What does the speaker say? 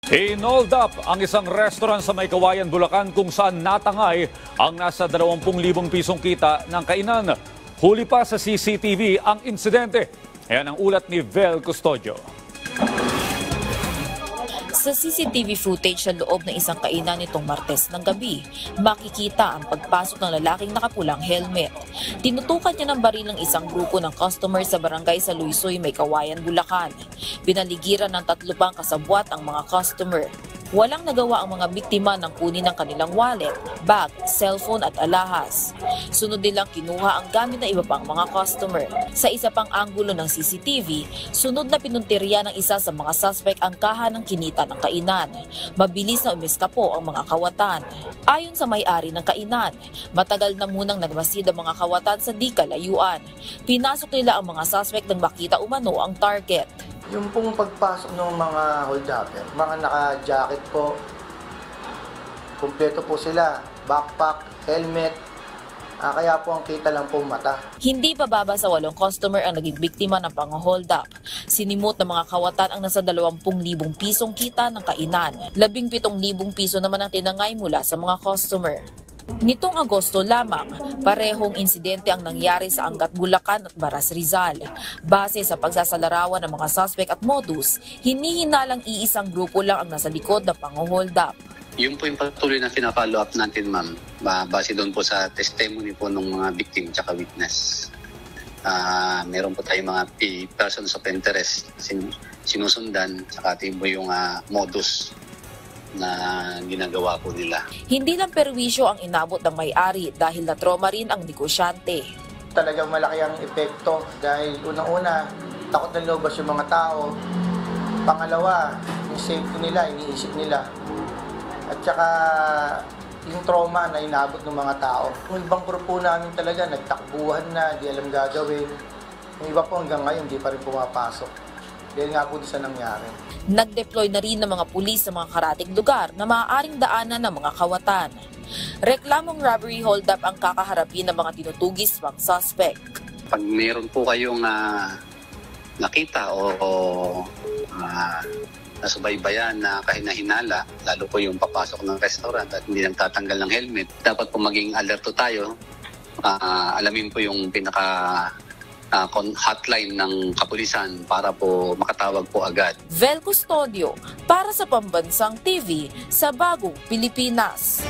Hinold up ang isang restaurant sa May Kawayan, Bulacan kung saan natangay ang nasa 20,000 pisong kita ng kainan. Huli pa sa CCTV ang insidente. Ayan ang ulat ni Vel Custodio. Sa CCTV footage sa loob ng isang kainan nitong Martes ng gabi, makikita ang pagpasok ng lalaking nakapulang helmet. Tinutukan niya ng baril ng isang grupo ng customer sa barangay sa Luisoy, May Kawayan, Bulacan. Pinaligiran ng 3 pang kasabwat ang mga customer. Walang nagawa ang mga biktima ng kunin ng kanilang wallet, bag, cellphone at alahas. Sunod nilang kinuha ang gamit ng iba pang mga customer. Sa isa pang anggulo ng CCTV, sunod na pinuntirya ng isa sa mga suspect ang kaha ng kinita ng kainan. Mabilis na umiskapo ang mga kawatan. Ayon sa may-ari ng kainan, matagal na munang nagmasid ang mga kawatan sa di kalayuan. Pinasok nila ang mga suspect nang makita umano ang target. Yung pong pagpasok ng mga hold-upper, mga naka-jacket po, kumpleto po sila, backpack, helmet, kaya po ang kita lang po mata. Hindi pa baba sa 8 customer ang naging biktima ng pang-hold up. Sinimot ng mga kawatan ang nasa 20,000 pisong kita ng kainan. 17,000 piso naman ang tinangay mula sa mga customer. Nitong Agosto lamang, parehong insidente ang nangyari sa Angat, Bulacan at Baras, Rizal. Base sa pagsasalarawan ng mga suspect at modus, hinihinalang iisang grupo lang ang nasa likod ng pang-hold up. Yung po yung patuloy na pina-follow up natin, ma'am, base doon po sa testimony po ng mga victim at witness. Meron po tayong mga persons of interest sinusundan, saka po yung modus na ginagawa po nila. Hindi lang perwisyo ang inabot ng may-ari dahil na-trauma rin ang negosyante. Talagang malaki ang epekto dahil unang-una, takot na lobas yung mga tao. Pangalawa, yung safety nila, iniisip nila. At saka yung trauma na inabot ng mga tao. Yung ibang grupo namin talaga, nagtakbuhan na, di alam gagawin. Yung iba po hanggang ngayon, di pa rin pumapasok. Dahil nga po sa nangyari. Nag-deploy na rin ng mga pulis sa mga karating lugar na maaaring daanan ng mga kawatan. Reklamong robbery hold-up ang kakaharapin ng mga tinutugis pang suspect. Pag meron po kayong nakita o nasubaybayan na kahinahinala, lalo po yung papasok ng restaurant at hindi nagtatanggal ng helmet, dapat po maging alerto tayo. Alamin po yung hotline ng kapulisan para po makatawag po agad. Vel Custodio para sa Pambansang TV sa Bagong Pilipinas.